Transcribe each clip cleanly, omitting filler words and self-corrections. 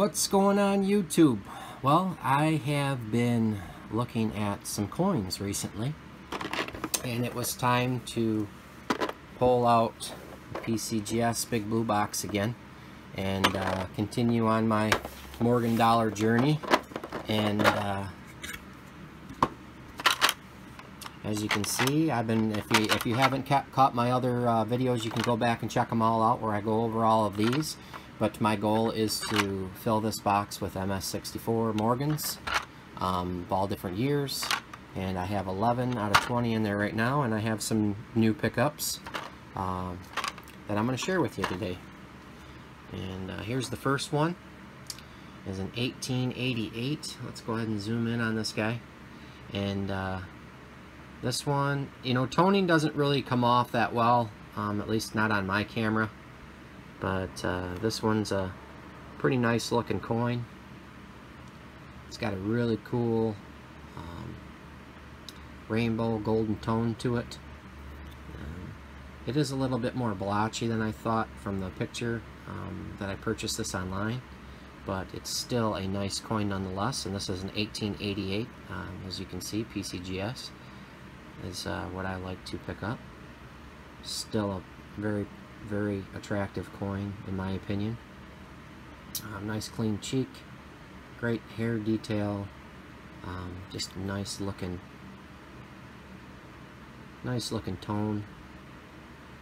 What's going on YouTube? Well, I have been looking at some coins recently, and it was time to pull out the PCGS Big Blue Box again and continue on my Morgan dollar journey. And as you can see, I've been, if you haven't caught my other videos, you can go back and check them all out where I go over all of these. But my goal is to fill this box with MS64 Morgans, all different years, and I have 11 out of 20 in there right now, and I have some new pickups that I'm going to share with you today. And here's the first one. Is an 1888. Let's go ahead and zoom in on this guy. And this one, you know, toning doesn't really come off that well, at least not on my camera. But this one's a pretty nice looking coin. It's got a really cool rainbow golden tone to it. It is a little bit more blotchy than I thought from the picture that I purchased this online, but it's still a nice coin nonetheless. And this is an 1888. As you can see, PCGS is what I like to pick up. Still a very attractive coin in my opinion. Nice clean cheek, great hair detail, just nice looking tone.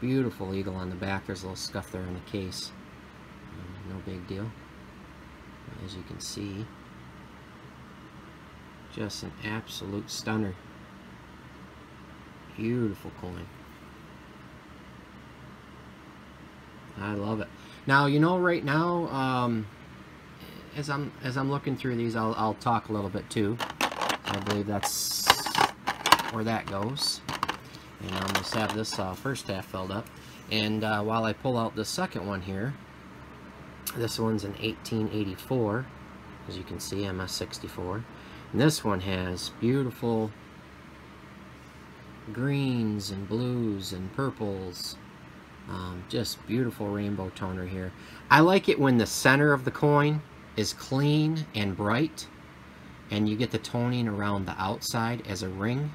Beautiful eagle on the back. There's a little scuff there in the case. No big deal. As you can see, just an absolute stunner. Beautiful coin. I love it. Now, you know, right now, as I'm looking through these, I'll talk a little bit too. I believe that's where that goes. And I almost have this first half filled up. And while I pull out the second one here, this one's an 1884, as you can see, MS64. And this one has beautiful greens and blues and purples. Just beautiful rainbow toner here. I like it when the center of the coin is clean and bright and you get the toning around the outside as a ring.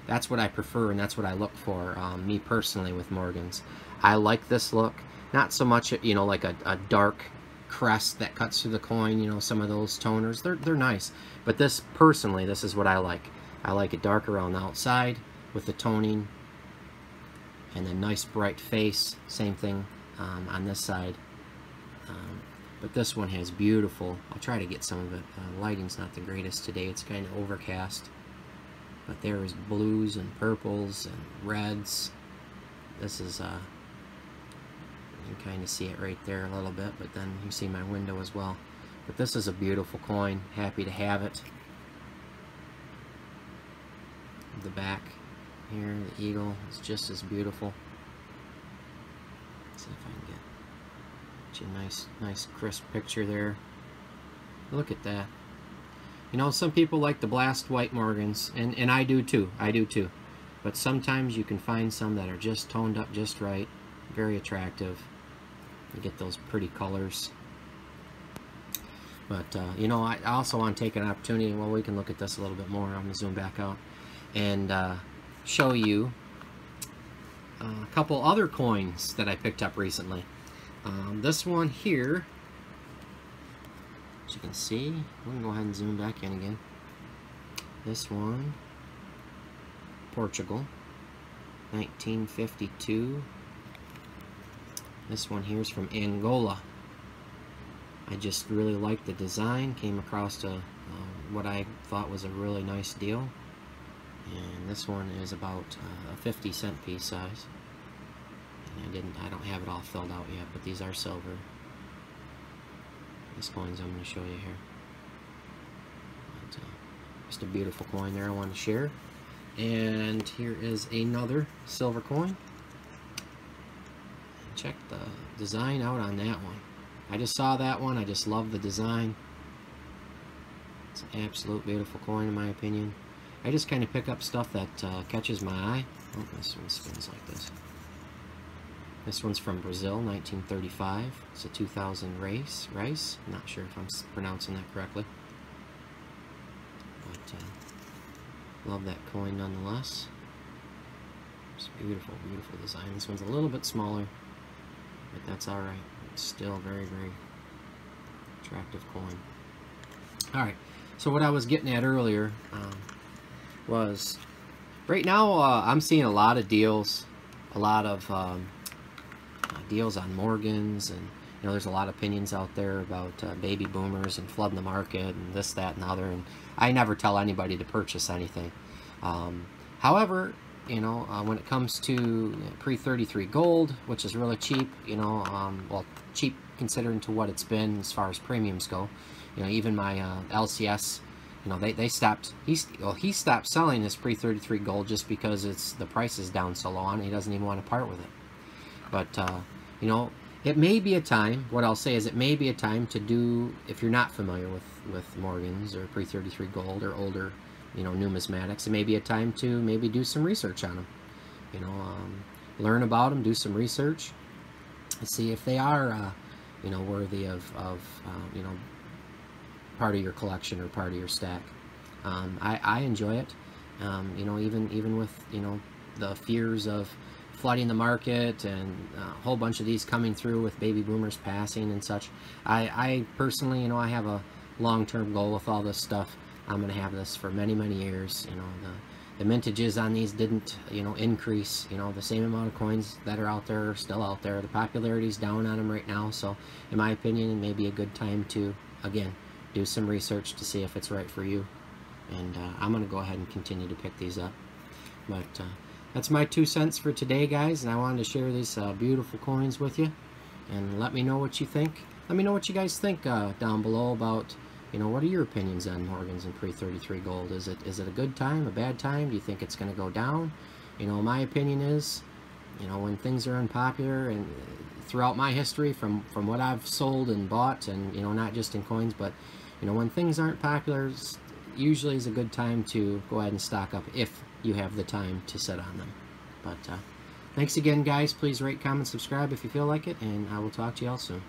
That's what I prefer, and that's what I look for, me personally, with Morgans. I like this look. Not so much, you know, like a dark crest that cuts through the coin, you know, some of those toners. They're nice. But this, personally, this is what I like. I like it dark around the outside with the toning. And a nice bright face, same thing on this side. But this one has beautiful, I'll try to get some of it. Lighting's not the greatest today, it's kind of overcast. But there is blues and purples and reds. This is, you can kind of see it right there a little bit, but then you see my window as well. But this is a beautiful coin, happy to have it. The back here, the eagle is just as beautiful. Let's see if I can get you a nice crisp picture there. Look at that. You know, some people like the blast white Morgans, and I do too. But sometimes you can find some that are just toned up just right, very attractive. You get those pretty colors. But you know, I also want to take an opportunity. Well, we can look at this a little bit more. I'm gonna zoom back out and show you a couple other coins that I picked up recently. This one here, as you can see, we can go ahead and zoom back in again. This one, Portugal, 1952. This one here is from Angola. I just really liked the design, came across what I thought was a really nice deal. And this one is about a 50-cent piece size. And I don't have it all filled out yet, but these are silver. These coins I'm going to show you here. But, just a beautiful coin there I want to share. And here is another silver coin. Check the design out on that one. I just saw that one. I just love the design. It's an absolute beautiful coin in my opinion. I just kind of pick up stuff that catches my eye. Oh, this one spins like this. This one's from Brazil, 1935. It's a 2000 race. Not sure if I'm pronouncing that correctly. But love that coin nonetheless. It's beautiful, beautiful design. This one's a little bit smaller, but that's alright. It's still a very, very attractive coin. Alright, so what I was getting at earlier was, right now I'm seeing a lot of deals, a lot of deals on Morgans, and you know, there's a lot of opinions out there about baby boomers and flooding the market and this, that, and the other, and I never tell anybody to purchase anything. However, you know, when it comes to pre-33 gold, which is really cheap, you know, well, cheap considering to what it's been as far as premiums go. You know, even my LCS, you know, they stopped, he stopped selling his pre-33 gold just because the price is down so low on it, he doesn't even want to part with it. But, you know, it may be a time, what I'll say is it may be a time to do, if you're not familiar with Morgans or pre-33 gold or older, you know, numismatics, it may be a time to maybe do some research on them. You know, learn about them, do some research, and see if they are, you know, worthy of you know, part of your collection or part of your stack. I enjoy it. You know, even with, you know, the fears of flooding the market and a whole bunch of these coming through with baby boomers passing and such. I personally, you know, I have a long-term goal with all this stuff. I'm going to have this for many, many years. You know, the mintages on these didn't, you know, increase. You know, the same amount of coins that are out there are still out there. The popularity's down on them right now. So, in my opinion, it may be a good time to, again, do some research to see if it's right for you. And I'm going to go ahead and continue to pick these up. But that's my 2 cents for today, guys. And I wanted to share these beautiful coins with you. And let me know what you think. Let me know what you guys think down below about, you know, what are your opinions on Morgans and pre-33 gold? Is it a good time, a bad time? Do you think it's going to go down? You know, my opinion is, you know, when things are unpopular, and throughout my history, from what I've sold and bought, and, you know, not just in coins, but, you know, when things aren't popular, usually is a good time to go ahead and stock up if you have the time to sit on them. But thanks again, guys. Please rate, comment, subscribe if you feel like it, and I will talk to you all soon.